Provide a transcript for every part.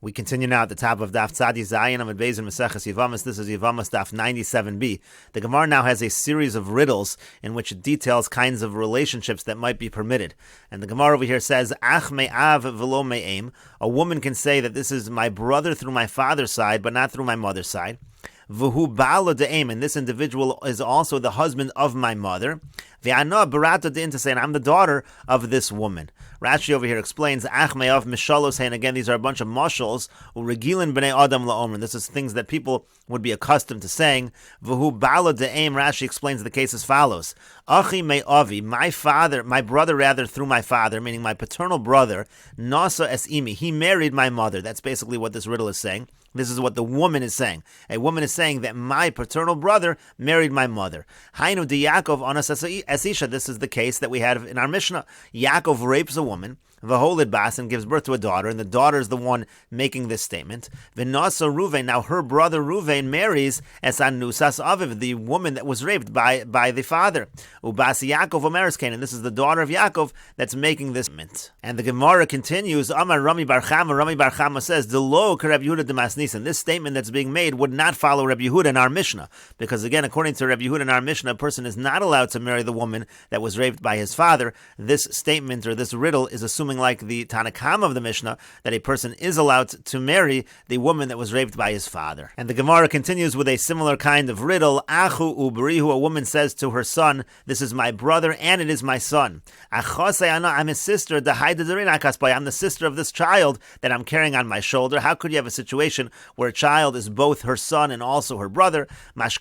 We continue now at the top of Daf Tzadi Zayin Amud Beis in Mesechet Yevamos. This is Yevamos Daf 97b. The Gemara now has a series of riddles in which it details kinds of relationships that might be permitted. And the Gemara over here says, Ach me'av v'lo me'em. A woman can say that this is my brother through my father's side, but not through my mother's side. V'hu ba'ala de'em, and this individual is also the husband of my mother. V'ana barata de'in, to say, and I'm the daughter of this woman. Rashi over here explains, Ach me'av mishalos, and again, these are a bunch of mashals, u'regilin b'nei adam la'omrin. This is things that people would be accustomed to saying. V'hu ba'ala de'em, Rashi explains the case as follows. Achi me'avi, my brother rather through my father, meaning my paternal brother, nasa es imi, he married my mother. That's basically what this riddle is saying. This is what the woman is saying. A woman is saying that my paternal brother married my mother. Hainu de Yaakov anas esisha. This is the case that we had in our Mishnah. Yaakov rapes a woman, v'holid bas, and gives birth to a daughter, and the daughter is the one making this statement. V'nasa Ruvain, now her brother Ruvain marries esan nusas aviv, the woman that was raped by the father. Ubas Yaakov omeres Cain, and this is the daughter of Yaakov that's making this statement. And the Gemara continues. Amar Rami Bar Chama says, Delo Reb Yehuda demasnis. And this statement that's being made would not follow Reb Yehuda in our Mishnah, because again, according to Reb Yehuda in our Mishnah, a person is not allowed to marry the woman that was raped by his father. This statement or this riddle is assuming, like the Tanakam of the Mishnah, that a person is allowed to marry the woman that was raped by his father. And the Gemara continues with a similar kind of riddle. Achu uberihu, a woman says to her son, this is my brother and it is my son. I'm his sister. I'm the sister of this child that I'm carrying on my shoulder. How could you have a situation where a child is both her son and also her brother? The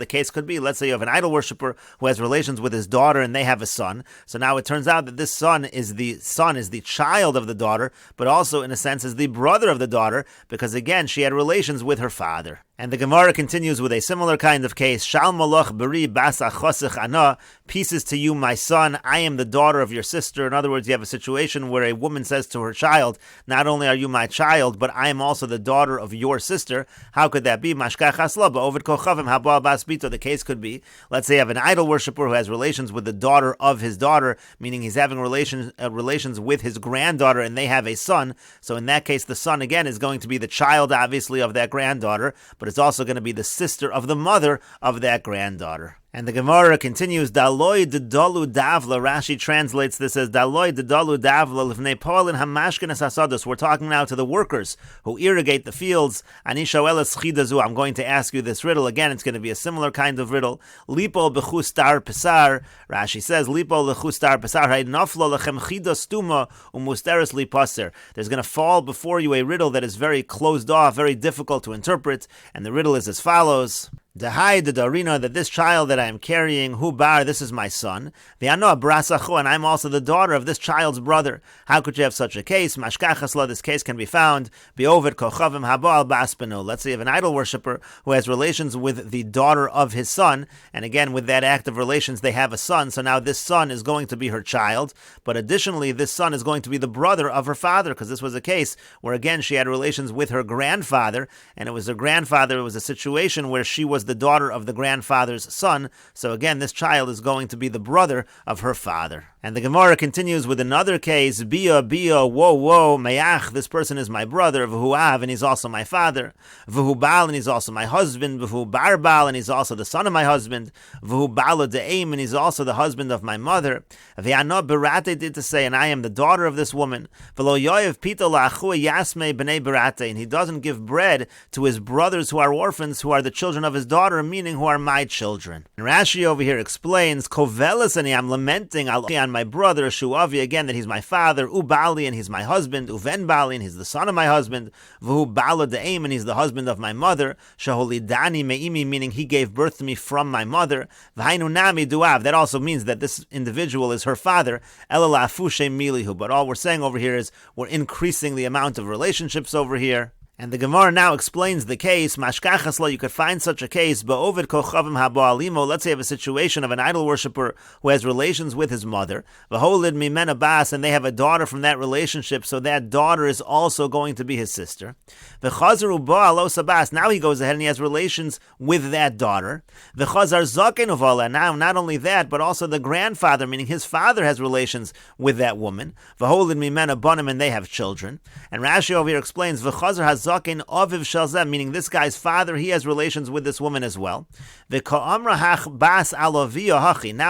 case could be, let's say you have an idol worshiper who has relations with his daughter and they have a son. So now it turns out that this son is the child of the daughter, but also in a sense is the brother of the daughter, because again, she had relations with her father. And the Gemara continues with a similar kind of case. Shal malach beri bas achosich ana, pieces to you, my son, I am the daughter of your sister. In other words, you have a situation where a woman says to her child, not only are you my child, but I am also the daughter of your sister. How could that be? Mashkach hasla ba'ovid kochavim habal bas bito. The case could be, let's say you have an idol worshiper who has relations with the daughter of his daughter, meaning he's having relations with his granddaughter, and they have a son. So in that case, the son again is going to be the child, obviously, of that granddaughter, but it's also going to be the sister of the mother of that granddaughter. And the Gemara continues, Daloi dedalu davla. Rashi translates this as Daloi dedalu davla lifnei poalin hamashkenes hasados. We're talking now to the workers who irrigate the fields. Ani shoeles chidazu. I'm going to ask you this riddle. Again, it's going to be a similar kind of riddle. Lipo bechu star pesar. Rashi says, Lipo lechu star pesar. Hay naflo lechem chida stuma umusteres lipaser. There's going to fall before you a riddle that is very closed off, very difficult to interpret. And the riddle is as follows. Dehai de Darina, that this child that I am carrying, Hu bar, this is my son. V'ano brasachu, and I'm also the daughter of this child's brother. How could you have such a case? Mashkachasla, this case can be found. Be'ovid kochavim habal baspeno. Let's say you have an idol worshiper who has relations with the daughter of his son, and again, with that act of relations, they have a son. So now this son is going to be her child, but additionally, this son is going to be the brother of her father, because this was a case where again she had relations with her grandfather, and it was her grandfather. It was a situation where she was the daughter of the grandfather's son. So again, this child is going to be the brother of her father. And the Gemara continues with another case. Bia, whoa, me'ach, this person is my brother. V'hu'av, and he's also my father. V'hu'bal, and he's also my husband. V'hu'barbal, and he's also the son of my husband. V'hu'bala de'im, and he's also the husband of my mother. V'yano berate, did to say, and I am the daughter of this woman. V'lo yoyev pito la'achua yasmei b'nei berate, and he doesn't give bread to his brothers who are orphans, who are the children of his daughter, meaning who are my children. And Rashi over here explains, Kovelas, and I'm lamenting on my brother, Shuavi, again, that he's my father, Ubali, and he's my husband, Uven Bali, and he's the son of my husband, Vuhu Bala De'im, and he's the husband of my mother, Shaholidani Me'imi, meaning he gave birth to me from my mother, V'hainu Nami Duav, that also means that this individual is her father, Elalafu Milihu, but all we're saying over here is we're increasing the amount of relationships over here. And the Gemara now explains the case. Mashkachas lo, you could find such a case. Ba'ovid kochavim haba'alimo. Let's say you have a situation of an idol worshiper who has relations with his mother. V'holid mimena bas, and they have a daughter from that relationship, so that daughter is also going to be his sister. V'chazaru ba'alo sabas. Now he goes ahead and he has relations with that daughter. V'chazar zaken uvala. Now, not only that, but also the grandfather, meaning his father, has relations with that woman. V'holid mimena banim, and they have children. And Rashi over here explains v'chazar has Zaken Aviv Shalzem, meaning this guy's father, he has relations with this woman as well. Now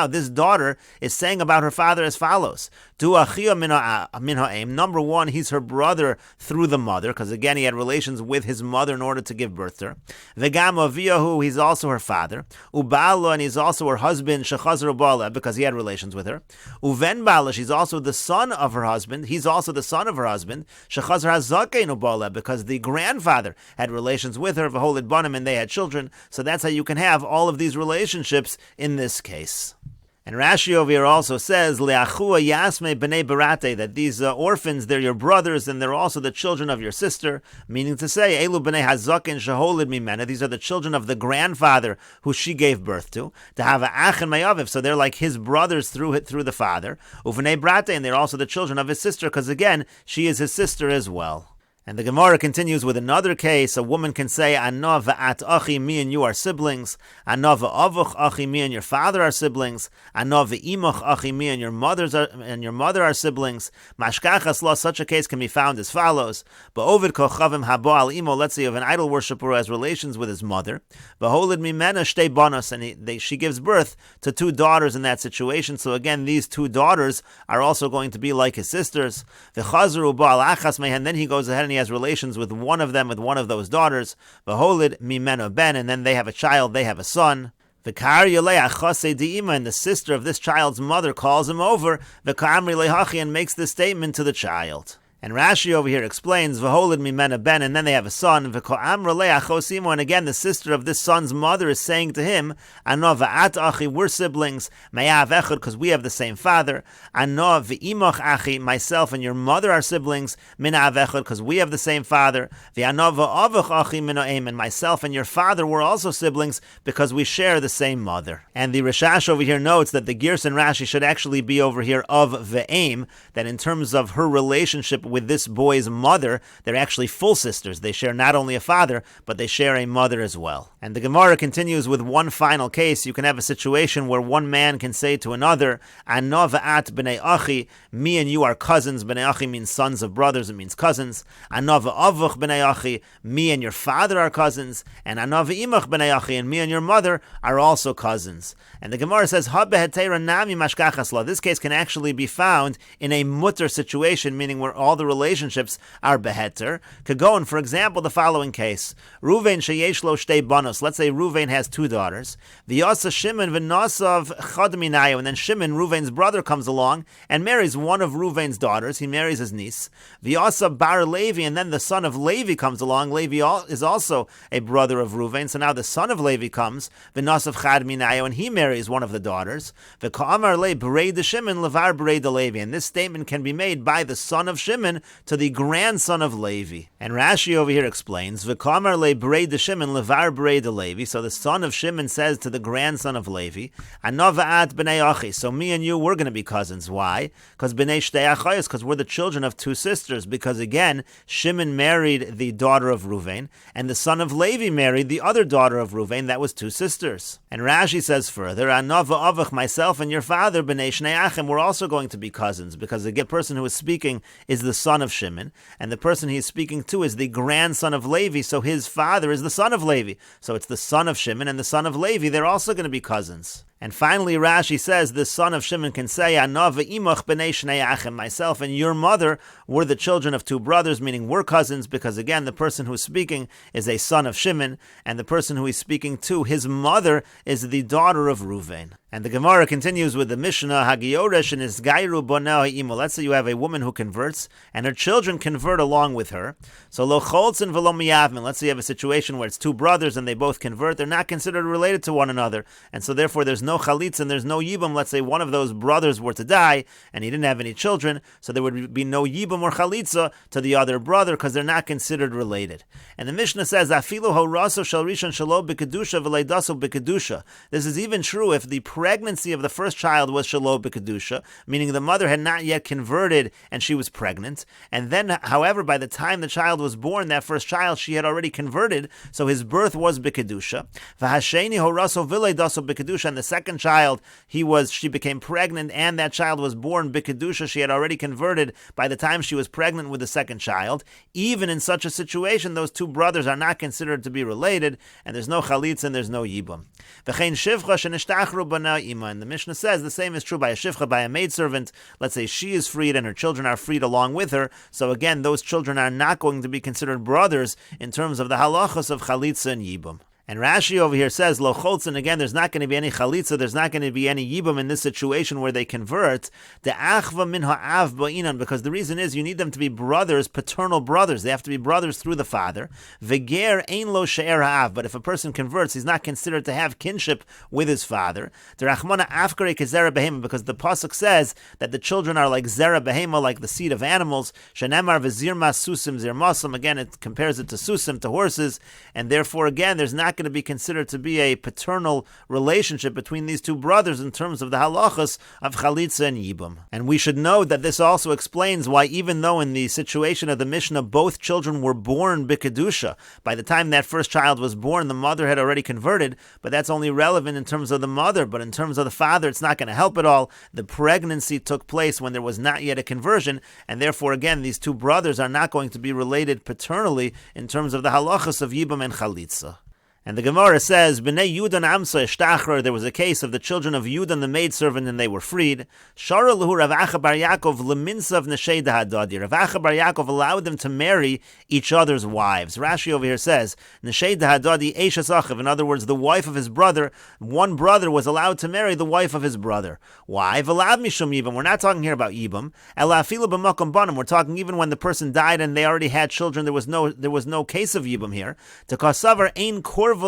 this daughter is saying about her father as follows. Number one, he's her brother through the mother, because again he had relations with his mother in order to give birth to her. V'gam aviyahu, he's also her father. Ubalo, and he's also her husband, shechazar bala, because he had relations with her. Uven bala, she's also the son of her husband. He's also the son of her husband. Shechazar hazakein ubala, because the grandfather had relations with her, v'holid banim, and they had children. So that's how you can have all of these relationships in this case. And Rashi over here also says, Le'achua yasme b'nei barate, that these orphans, they're your brothers, and they're also the children of your sister, meaning to say, Elu b'nei hazakin sheholid mimena, these are the children of the grandfather who she gave birth to have a achen mayaviv, so they're like his brothers through the father, uvnei brate, and they're also the children of his sister, because again, she is his sister as well. And the Gemara continues with another case. A woman can say, Ana v'at achi, me and you are siblings. Ana v'avuch achi, me and your father are siblings. Ana v'imach achi, me and your mother are siblings. Mashkachas la, such a case can be found as follows. Ba'ovid kochavim habo al imo, let's say you have an idol worshiper who has relations with his mother. V'holid mimena shtei banos, and she gives birth to two daughters in that situation. So again, these two daughters are also going to be like his sisters. V'chazru ba'al achas mehen, then he goes ahead and he has relations with one of them, with one of those daughters. V'holid mimeno ben, and then they have a child, they have a son. V'kar yolei achase di'ima, and the sister of this child's mother calls him over. V'kamri lehachi, and makes this statement to the child. And Rashi over here explains, V'holid mimena ben, and then they have a son. V'ko'amra le'achosimo, and again the sister of this son's mother is saying to him, Ano v'at achi, we're siblings, Me'av echad, because we have the same father. Ano v'imoch achi, myself and your mother are siblings, Minav echad, because we have the same father. V'ano v'avuch achi mino'em, and myself and your father were also siblings, because we share the same mother. And the Rishash over here notes that the Gerson Rashi should actually be over here of v'aim, that in terms of her relationship with this boy's mother, they're actually full sisters. They share not only a father, but they share a mother as well. And the Gemara continues with one final case. You can have a situation where one man can say to another, Ano v'at b'nei achi, me and you are cousins. B'nei achi means sons of brothers, it means cousins. Ano v'avuch b'nei achi, me and your father are cousins. And ano v'imach b'nei achi, and me and your mother are also cousins. And the Gemara says, Ha behetera nami mashkachas la. This case can actually be found in a mutter situation, meaning where all the relationships are beheter. Kagon, for example, the following case. Ruvain sheyesh lo shtei banos. Let's say Ruvain has two daughters. V'yasa Shimon v'nasav chad minayu. And then Shimon, Ruvain's brother, comes along and marries one of Ruvain's daughters. He marries his niece. V'yasa bar Levi. And then the son of Levi comes along. Levi is also a brother of Ruvain. So now the son of Levi comes. V'nasav chad minayu. And he marries one of the daughters. V'ka'amar le b'rei de Shimon levar b'rei de Levi. And this statement can be made by the son of Shimon to the grandson of Levi. And Rashi over here explains, V'kamar le b'rei de Shimon levar b'rei de Levi. So the son of Shimon says to the grandson of Levi, Ano v'at b'nei achi. So me and you, we're going to be cousins. Why? Because b'nei shtei achayos, because we're the children of two sisters. Because again, Shimon married the daughter of Ruvain, and the son of Levi married the other daughter of Ruvain. That was two sisters. And Rashi says further, Ano v'avach, myself and your father, b'nei shnei achim, we're also going to be cousins. Because the person who is speaking is the son of Shimon, and the person he's speaking to is the grandson of Levi, so his father is the son of Levi. So it's the son of Shimon and the son of Levi, they're also going to be cousins. And finally, Rashi says, the son of Shimon can say, Ano v'imach b'nei shnei achim, myself and your mother were the children of two brothers, meaning we're cousins, because again, the person who's speaking is a son of Shimon, and the person who he's speaking to, his mother, is the daughter of Ruvain. And the Gemara continues with the Mishnah, Hagioresh and Isgairu bonah imo. Let's say you have a woman who converts, and her children convert along with her. So lo cholzin v'lo miyavmin. Let's say you have a situation where it's two brothers and they both convert. They're not considered related to one another, and so therefore there's no chalitza and there's no yibum. Let's say one of those brothers were to die and he didn't have any children, so there would be no yibum or chalitza to the other brother because they're not considered related. And the Mishnah says, Afilu horaso shel rishon shelo b'kedusha v'leidaso b'kedusha. This is even true if the pregnancy of the first child was shelo b'kedusha, meaning the mother had not yet converted and she was pregnant. And then, however, by the time the child was born, that first child, she had already converted, so his birth was b'kedusha. V'hasheni horaso v'leidaso b'kedusha. And the second child, she became pregnant and that child was born b'kedusha. She had already converted by the time she was pregnant with the second child. Even in such a situation, those two brothers are not considered to be related, and there's no chalitza and there's no yibum. And the Mishnah says the same is true by a shivcha, by a maidservant. Let's say she is freed and her children are freed along with her. So again, those children are not going to be considered brothers in terms of the halachos of chalitza and yibum. And Rashi over here says, Lo cholz, and again, there's not going to be any chalitza, there's not going to be any yibum in this situation where they convert, the achva min ha'av ba'inan, because the reason is you need them to be brothers, paternal brothers. They have to be brothers through the father. Veger ein lo she'er ha'av, but if a person converts, he's not considered to have kinship with his father. The rachmana afkare kezera behema, because the pasuk says that the children are like zera behema, like the seed of animals. Shenemar v'zirma susim zirmasam, again, it compares it to susim, to horses, and therefore, again, there's not going to be considered to be a paternal relationship between these two brothers in terms of the halachas of chalitza and yibum. And we should note that this also explains why, even though in the situation of the Mishnah both children were born b'kedusha, by the time that first child was born, the mother had already converted, but that's only relevant in terms of the mother, but in terms of the father, it's not going to help at all. The pregnancy took place when there was not yet a conversion, and therefore, again, these two brothers are not going to be related paternally in terms of the halachas of yibum and chalitza. And the Gemara says, B'nei Yudan Amsa Ishtachrar, there was a case of the children of Yudan, the maidservant, and they were freed. Shara Lahu Rav Acha Bar Yaakov Leminsav Neshei Dahadadi. Rav Acha Bar Yaakov allowed them to marry each other's wives. Rashi over here says, Neshei Dahadadi Eishes Achav. In other words, the wife of his brother, one brother was allowed to marry the wife of his brother. Why? V'lav Mishum Yibam. We're not talking here about Yibam. Ela Afilu B'makom Banim. We're talking even when the person died and they already had children, there was no case of Yibam here. To Kasavar Ein Korv. The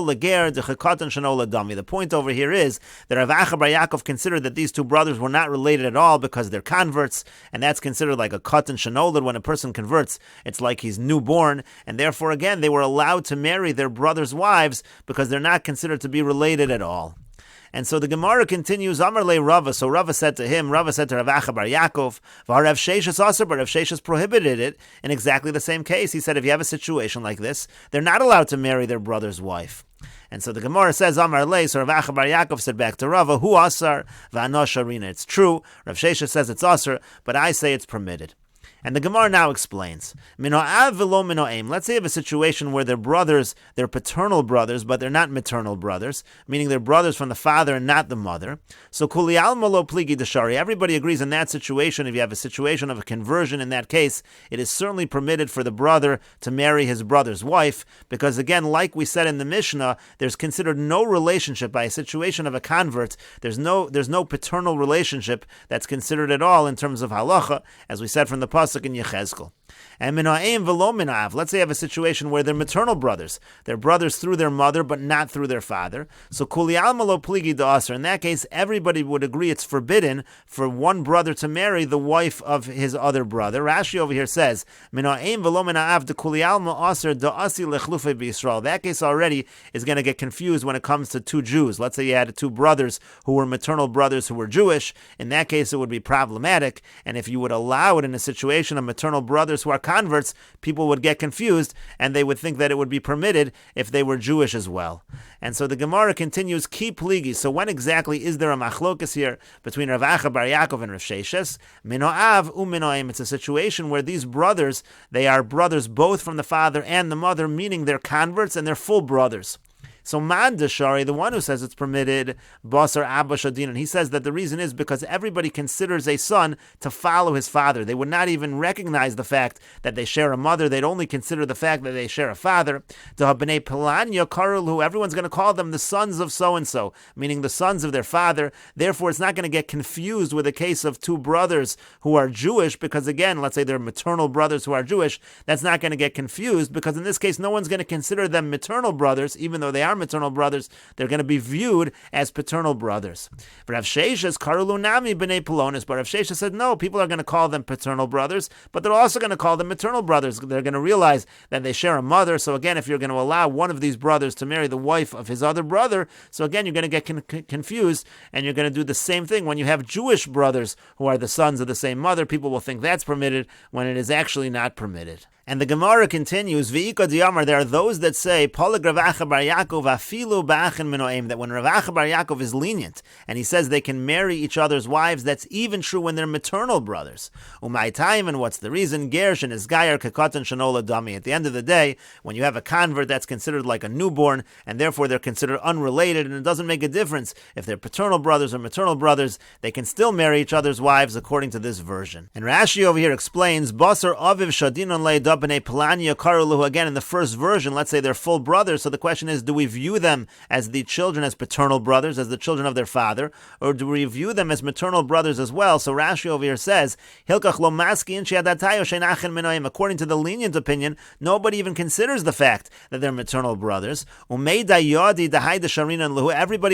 point over here is that Rav Acha Bar Yaakov considered that these two brothers were not related at all because they're converts, and that's considered like a katan shenolad. When a person converts, it's like he's newborn, and therefore, again, they were allowed to marry their brothers' wives because they're not considered to be related at all. And so the Gemara continues, Amar le Rava. So Rava said to Rav Acha Bar Yaakov, V'harav Sheishas Aser, but Rav Sheishas prohibited it in exactly the same case. He said, if you have a situation like this, they're not allowed to marry their brother's wife. And so the Gemara says, Amar le, so Rav Acha Bar Yaakov said back to Rava, Hu Asar, V'ano Sharina. It's true, Rav Sheishas says it's Aser, but I say it's permitted. And the Gemara now explains, Mino'av v'lo mino'em. Let's say you have a situation where they're brothers, they're paternal brothers, but they're not maternal brothers, meaning they're brothers from the father and not the mother. So kuli alma lo pligi deshari. Everybody agrees in that situation, if you have a situation of a conversion in that case, it is certainly permitted for the brother to marry his brother's wife, because again, like we said in the Mishnah, there's considered no relationship by a situation of a convert. There's no paternal relationship that's considered at all in terms of halacha, as we said from the pasuk in Yechezkel. And mino'aim v'lo mino'av. Let's say you have a situation where they're maternal brothers. They're brothers through their mother, but not through their father. So kuli alma lo pligi da'aser. In that case, everybody would agree it's forbidden for one brother to marry the wife of his other brother. Rashi over here says, mino'aim v'lo mino'av de kuli alma aser da'asi lechlufe b'Yisrael. That case already is going to get confused when it comes to two Jews. Let's say you had two brothers who were maternal brothers who were Jewish. In that case, it would be problematic. And if you would allow it in a situation of maternal brothers who are converts, people would get confused and they would think that it would be permitted if they were Jewish as well. And so the Gemara continues, Ki pligi. So when exactly is there a machlokas here between Rav Acha Bar Yaakov and Rav Sheishes? Mino'av u'mino'im. It's a situation where these brothers, they are brothers both from the father and the mother, meaning they're converts and they're full brothers. So Man Deshari, the one who says it's permitted, Basar Abba Shadin, and he says that the reason is because everybody considers a son to follow his father. They would not even recognize the fact that they share a mother. They'd only consider the fact that they share a father. B'nei Pelanya Karulu, everyone's going to call them the sons of so-and-so, meaning the sons of their father. Therefore, it's not going to get confused with a case of two brothers who are Jewish, because again, let's say they're maternal brothers who are Jewish. That's not going to get confused, because in this case, no one's going to consider them maternal brothers, even though they are maternal brothers, they're going to be viewed as paternal brothers. But Rav Sheshes karulu nami b'nei Pelonis. But Rav Sheshes said, no, people are going to call them paternal brothers, but they're also going to call them maternal brothers. They're going to realize that they share a mother. So again, if you're going to allow one of these brothers to marry the wife of his other brother, so again, you're going to get confused, and you're going to do the same thing when you have Jewish brothers who are the sons of the same mother. People will think that's permitted when it is actually not permitted. And the Gemara continues, V'ika diyamar, there are those that say, Polig Rav Acha bar Yaakov afilu ba'achin minoim, that when Rav Acha bar Yaakov is lenient, and he says they can marry each other's wives, that's even true when they're maternal brothers. Umay time, and what's the reason? Gersh and Isgayar kekatan shanola dami. At the end of the day, when you have a convert, that's considered like a newborn, and therefore they're considered unrelated, and it doesn't make a difference if they're paternal brothers or maternal brothers, they can still marry each other's wives according to this version. And Rashi over here explains, Basar aviv shadinon le'edab b'nei Pelania karuluhu. Again, in the first version, let's say they're full brothers, so the question is, do we view them as the children, as paternal brothers, as the children of their father, or do we view them as maternal brothers as well? So Rashi over here says, Hilkach lo maski in she'adatayo she'en achin minoim. According to the lenient opinion, nobody even considers the fact that they're maternal brothers. Everybody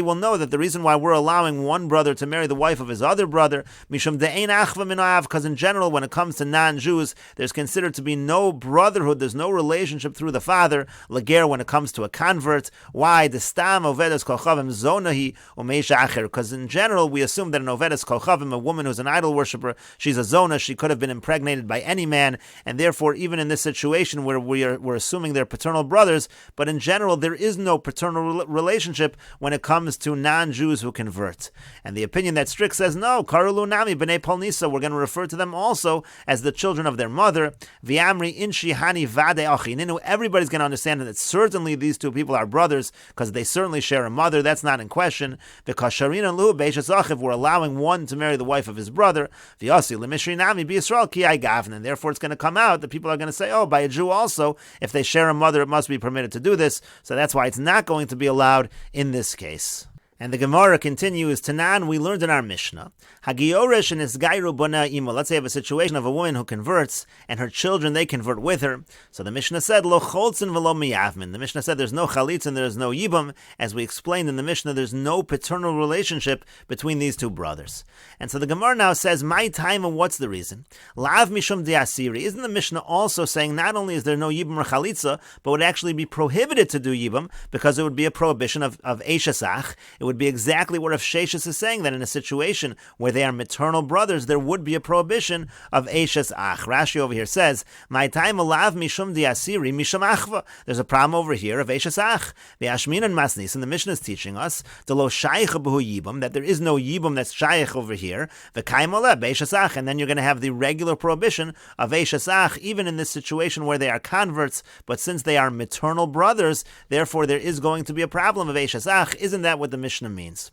will know that the reason why we're allowing one brother to marry the wife of his other brother, because in general, when it comes to non-Jews, there's considered to be no brotherhood, there's no relationship through the father, lager, when it comes to a convert. Why? The stam ovedes kolchavim zonahi umeisha acher. Because in general, we assume that an ovedes kolchavim, a woman who's an idol worshiper, she's a zona, she could have been impregnated by any man, and therefore, even in this situation where we're assuming they're paternal brothers, but in general, there is no paternal relationship when it comes to non-Jews who convert. And the opinion that strict says, no, karulu nami b'nei Polnisa, we're going to refer to them also as the children of their mother. V'amri inshi hani vade achininu. Everybody's going to understand that certainly these two people are brothers because they certainly share a mother. That's not in question. Because sharin and lu beishas achiv, we're allowing one to marry the wife of his brother. V'yasi lemishri nami b'Yisrael ki ay gavin. And therefore, it's going to come out that people are going to say, oh, by a Jew also, if they share a mother, it must be permitted to do this. So that's why it's not going to be allowed in this case. And the Gemara continues, Tanan, we learned in our Mishnah, Hagioresh and Isgairu Bona Imo. Let's say you have a situation of a woman who converts, and her children, they convert with her. So the Mishnah said, Lo Cholzin v'lo miyavmin. The Mishnah said there's no chalitz and there's no yibam. As we explained in the Mishnah, there's no paternal relationship between these two brothers. And so the Gemara now says, My time, and what's the reason? Lav mishum diasiri. Isn't the Mishnah also saying not only is there no yibam or chalitza, but would actually be prohibited to do yibam, because it would be a prohibition of eishasach. It would be exactly what Rav Sheshes is saying, that in a situation where they are maternal brothers, there would be a prohibition of eishes ach. Rashi over here says, "My time alav mishum diasiri mishum achva." There's a problem over here of eishes ach. The Ashmin and Masnis, and the Mishnah is teaching us the lo shaykh b'hu yibam, that there is no yibam that's shaykh over here. The kaim aleh beishes ach, and then you're going to have the regular prohibition of eishes ach, even in this situation where they are converts. But since they are maternal brothers, therefore there is going to be a problem of eishes ach. Isn't that what the Mishnah means?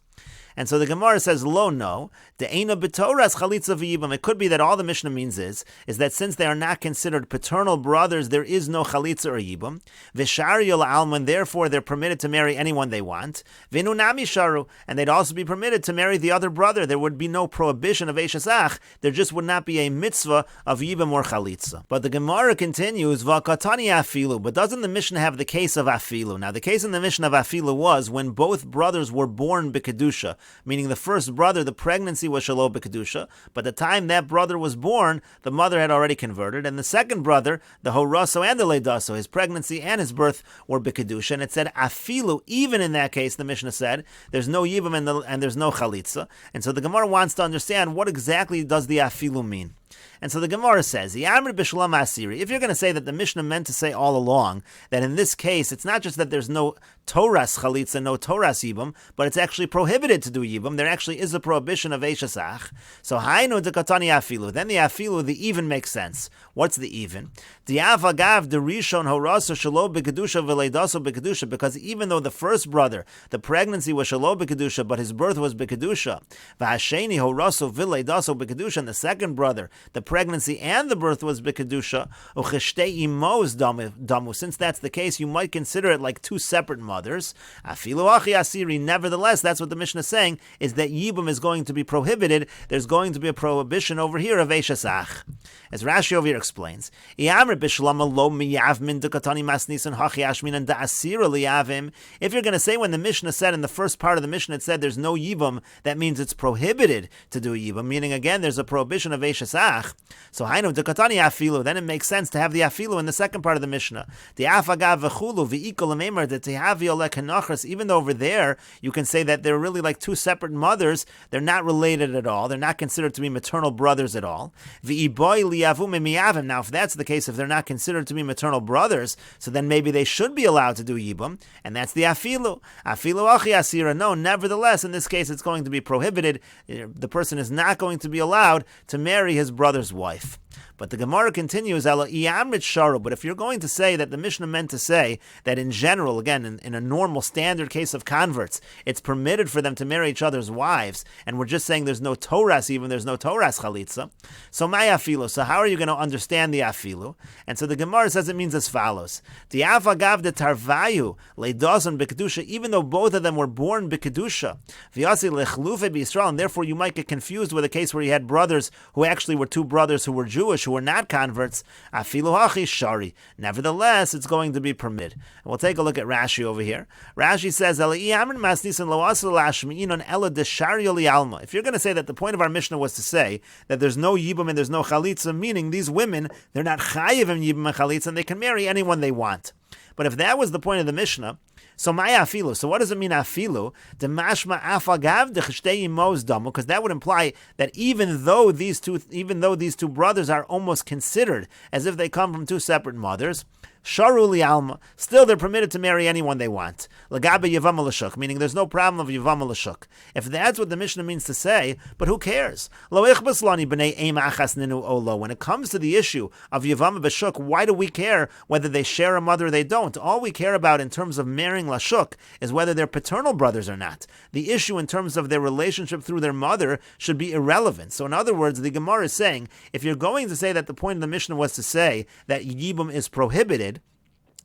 And so the Gemara says, Lo, no. De'ena b'toras chalitza v'yibam. It could be that all the Mishnah means is that since they are not considered paternal brothers, there is no chalitza or yibam. V'shari yol alman, therefore they're permitted to marry anyone they want. V'nu nami sharu, and they'd also be permitted to marry the other brother. There would be no prohibition of eishasach. There just would not be a mitzvah of yibam or chalitza. But the Gemara continues, V'katani afilu. But doesn't the Mishnah have the case of afilu? Now the case in the Mishnah of afilu was when both brothers were born b'kedusha. Meaning the first brother, the pregnancy was shelo b'kedusha, but the time that brother was born, the mother had already converted, and the second brother, the horaso and the leidaso, his pregnancy and his birth were b'kedusha, and it said afilu. Even in that case, the Mishnah said there's no yibam and there's no chalitza, and so the Gemara wants to understand what exactly does the afilu mean. And so the Gemara says, if you're going to say that the Mishnah meant to say all along that in this case, it's not just that there's no Torah's chalitza, no Torah's yibam, but it's actually prohibited to do yibam. There actually is a prohibition of eishasach. So hainu dekatani afilu. Then the afilu, the even makes sense. What's the even? Diavagav derishon horaso shelo b'kedusha v'leidaso b'kedusha. Because even though the first brother, the pregnancy was shelo b'kedusha, but his birth was b'kedusha, v'hasheni horaso v'leidaso b'kedusha, and the second brother, the pregnancy and the birth was b'kedusha, ucheshtei imos damu. Since that's the case, you might consider it like two separate mothers. Afilu achi asiri. Nevertheless, that's what the Mishnah is saying, is that yibum is going to be prohibited. There's going to be a prohibition over here of eishasach. As Rashi over here explains, if you're going to say when the Mishnah said in the first part of the Mishnah, it said there's no yibum, that means it's prohibited to do yibum, meaning again there's a prohibition of eishasach. So hainu dekatani afilu, then it makes sense to have the afilu in the second part of the Mishnah. The afagav v'chulu v'ikol amemer that tehavi olek hanachras. Even though over there you can say that they're really like two separate mothers, they're not related at all. They're not considered to be maternal brothers at all. Now, if that's the case, if they're not considered to be maternal brothers, so then maybe they should be allowed to do yibum, and that's the afilu. Afilu achi asira. No, nevertheless, in this case, it's going to be prohibited. The person is not going to be allowed to marry his brother's wife. But the Gemara continues, but if you're going to say that the Mishnah meant to say that in general, again, in a normal standard case of converts, it's permitted for them to marry each other's wives, and we're just saying there's no Torahs, even there's no Torahs chalitza, so my afilu, so how are you going to understand the afilu? And so the Gemara says it means as follows, the afagav de tarvayu leidazon b'kedusha, even though both of them were born b'kedusha, v'yasi lechlufe b'Yisrael, and therefore you might get confused with a case where you had brothers who actually were two brothers who were Jewish, who are not converts, afilu hachi shari. Nevertheless, it's going to be permitted. And we'll take a look at Rashi over here. Rashi says, if you're going to say that the point of our Mishnah was to say that there's no yibum and there's no chalitza, meaning these women, they're not chayiv in yibum and chalitza, and they can marry anyone they want. But if that was the point of the Mishnah, so my afilu. So what does it mean afilu? Demashma afagav dechishtei imos damu, because that would imply that even though these two brothers are almost considered as if they come from two separate mothers, sharu li alma, still they're permitted to marry anyone they want. Lagabe Yevamot l'shuk, meaning there's no problem of Yevamot l'shuk. If that's what the Mishnah means to say, but who cares? Lo ichbas lani b'nei eim achas ninu olo. When it comes to the issue of Yevamot b'shuk, why do we care whether they share a mother or they don't? All we care about in terms of marrying l'shuk is whether they're paternal brothers or not. The issue in terms of their relationship through their mother should be irrelevant. So in other words, the Gemara is saying, if you're going to say that the point of the Mishnah was to say that yibum is prohibited,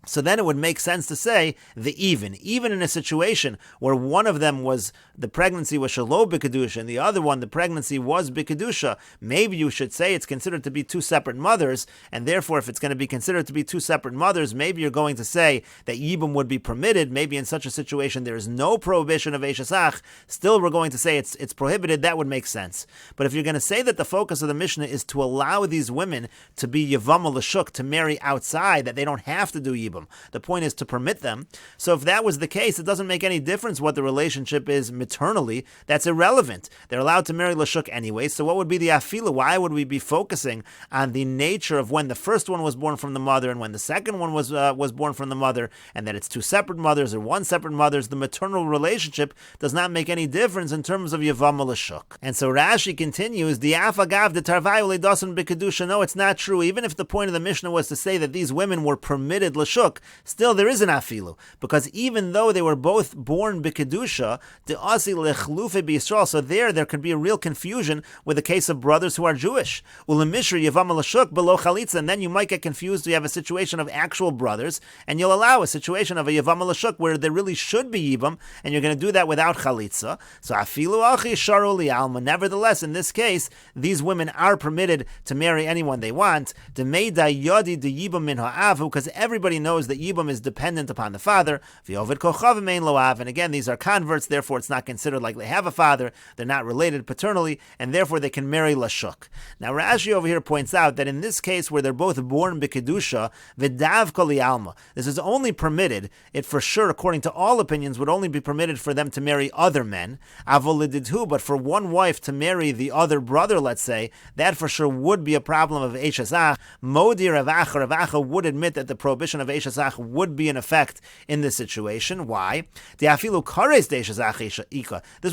so then it would make sense to say even in a situation where one of them was, the pregnancy was shelo b'kedusha, and the other one, the pregnancy was b'kedusha, maybe you should say it's considered to be two separate mothers, and therefore if it's going to be considered to be two separate mothers, maybe you're going to say that yibum would be permitted. Maybe in such a situation there is no prohibition of eishasach, still we're going to say it's prohibited. That would make sense. But if you're going to say that the focus of the Mishnah is to allow these women to be Yevamot l'shuk, to marry outside, that they don't have to do yibum, the point is to permit them. So if that was the case, it doesn't make any difference what the relationship is maternally. That's irrelevant. They're allowed to marry l'shuk anyway. So what would be the afilu? Why would we be focusing on the nature of when the first one was born from the mother and when the second one was born from the mother, and that it's two separate mothers or one separate mothers? The maternal relationship does not make any difference in terms of Yevamot l'shuk. And so Rashi continues, the afagav de tarvayu ledasan b'kedusha. No, it's not true. Even if the point of the Mishnah was to say that these women were permitted l'shuk, still there is an afilu, because even though they were both born b'kedusha, the asi lechlufe b'Yisrael, so there could be a real confusion with a case of brothers who are Jewish. Ulemishri Yevamot l'shuk below chalitza, and then you might get confused. You have a situation of actual brothers, and you'll allow a situation of a Yevamot l'shuk where there really should be yibam, and you're going to do that without chalitza. So afilu achi sharu li alma. Nevertheless, in this case, these women are permitted to marry anyone they want. Demeida yodi de yibam min ha'avu, because everybody knows that yibam is dependent upon the father. V'ovid kochav mein loav, and again, these are converts, therefore it's not considered like they have a father. They're not related paternally, and therefore they can marry lashuk. Now Rashi over here points out that in this case where they're both born b'kedusha, v'dav koli alma, this is only permitted, it for sure, according to all opinions, would only be permitted for them to marry other men. Avolididhu, but for one wife to marry the other brother, let's say, that for sure would be a problem of eishasach. Modi Rav Acha would admit that the prohibition of Eishasach would be in effect in this situation. Why? This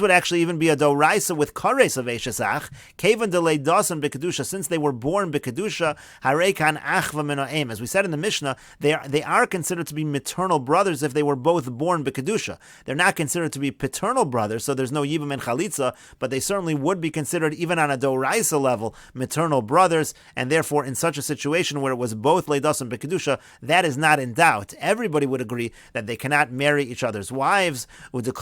would actually even be a doraisa with kares of Eishasach. Kevan delay dasan b'kedusha, since they were born b'kedusha. Harekan achva meno'em. As we said in the Mishnah, they are considered to be maternal brothers if they were both born b'kedusha. They're not considered to be paternal brothers, so there's no yibum and chalitza, but they certainly would be considered, even on a doraisa level, maternal brothers, and therefore in such a situation where it was both leidasim b'kedusha, that is not in doubt. Everybody would agree that they cannot marry each other's wives. When Rav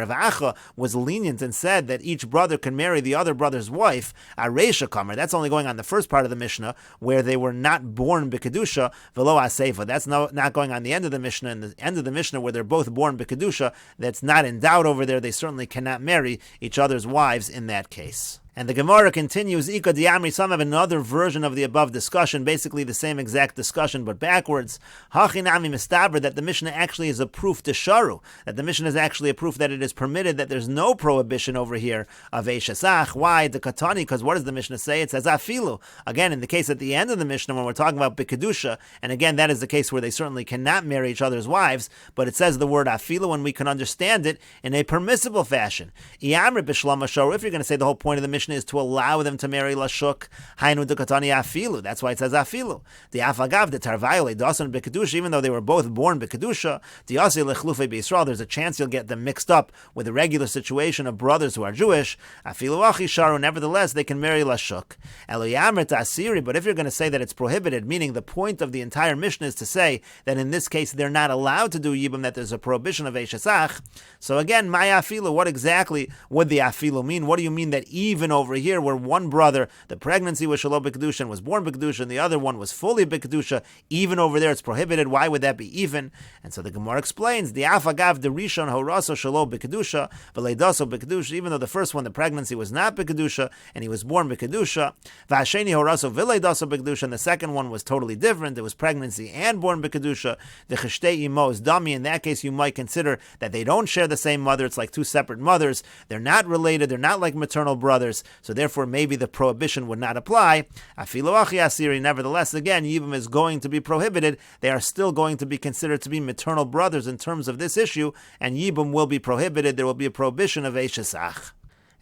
Acha was lenient and said that each brother can marry the other brother's wife, Areisha Kamer, that's only going on the first part of the Mishnah, where they were not born b'kedusha, velo aseifa. That's not going on the end of the Mishnah. In the end of the Mishnah, where they're both born b'kedusha, that's not in doubt over there. They certainly cannot marry each other's wives in that case. And the Gemara continues, Ika Diamri, some have another version of the above discussion, basically the same exact discussion, but backwards. Hachinami mistaber, that the Mishnah actually is a proof to Sharu, that the Mishnah is actually a proof that it is permitted, that there's no prohibition over here of Eishasach. Why? The Katani, because what does the Mishnah say? It says Afilu. Again, in the case at the end of the Mishnah, when we're talking about B'Kedusha, and again, that is the case where they certainly cannot marry each other's wives, but it says the word Afilu, and we can understand it in a permissible fashion. Iyamri B'Shlama Sharu, if you're going to say the whole point of the Mishnah is to allow them to marry lashuk, hainu dekatani afilu. That's why it says afilu. The afagav, the tarvayole dasan b'kedusha, even though they were both born b'kedusha, the asi lechlufe b'Yisrael, there's a chance you'll get them mixed up with the regular situation of brothers who are Jewish. Afilu achi sharu, nevertheless they can marry lashuk. Eloyamer ta'asiri, but if you're going to say that it's prohibited, meaning the point of the entire Mishnah is to say that in this case they're not allowed to do yibum, that there's a prohibition of eishasach. So again, my afilu, what exactly would the afilu mean? What do you mean that even over here, where one brother, the pregnancy was shalom b'kedusha and was born b'kedusha, and the other one was fully b'kedusha, even over there it's prohibited? Why would that be even? And so the Gemara explains, the afagav the rishon horaso shalom b'kedusha v'leidaso b'kedusha, even though the first one, the pregnancy was not b'kedusha and he was born b'kedusha, v'hasheni horaso v'leidaso b'kedusha, and the second one was totally different, it was pregnancy and born b'kedusha, the cheshtei imo is dummy. In that case you might consider that they don't share the same mother, it's like two separate mothers, they're not related, they're not like maternal brothers, so therefore maybe the prohibition would not apply. Afilu achi asiri, nevertheless, again, yibum is going to be prohibited. They are still going to be considered to be maternal brothers in terms of this issue, and yibum will be prohibited. There will be a prohibition of eishasach.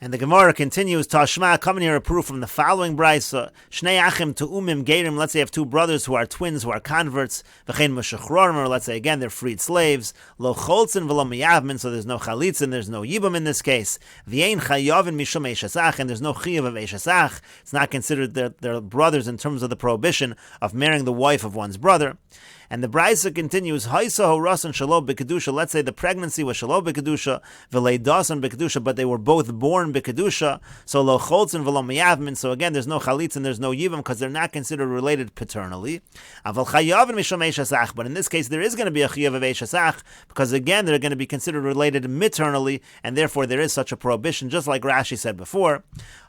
And the Gemara continues, Tashma, coming here a proof from the following brayso. Shnei achim tu'umim gerim, let's say you have two brothers who are twins, who are converts, v'chein meshachrorim, or let's say again they're freed slaves, lo cholzin v'lo miyavmin, so there's no chalitzin, there's no yibum in this case, v'yein chayavin mishum eishasach, and there's no chiyav of eishasach. It's not considered that they're brothers in terms of the prohibition of marrying the wife of one's brother. And the Brisa continues, Haisa horasan shalom b'kedusha. Let's say the pregnancy was shalom b'kedusha, v'leidasan b'kedusha, but they were both born b'kedusha. So lo cholzin v'lo miyavmin. So again, there's no chalitz and there's no yibam because they're not considered related paternally. Aval chayavin mishum eishasach. But in this case, there is going to be a chayav of eishasach because again, they're going to be considered related maternally, and therefore there is such a prohibition, just like Rashi said before.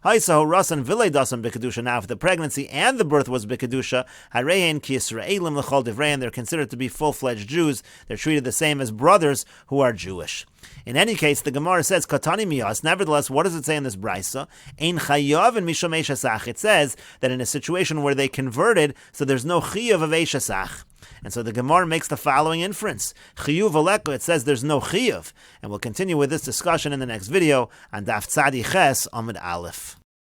Haisa horasan v'leidasan b'kedusha. Now, if the pregnancy and the birth was b'kedusha, harein ki Yisraelim l'chol divrei, they're considered to be full-fledged Jews. They're treated the same as brothers who are Jewish. In any case, the Gemara says, Katani miyas. Nevertheless, what does it say in this brayso? Ein chayav and mishum eishasach. It says that in a situation where they converted, so there's no chayav of eishasach. And so the Gemara makes the following inference. Chiyuv aleko, it says there's no chiyuv. And we'll continue with this discussion in the next video on Daf Tzadi Ches Amud Aleph.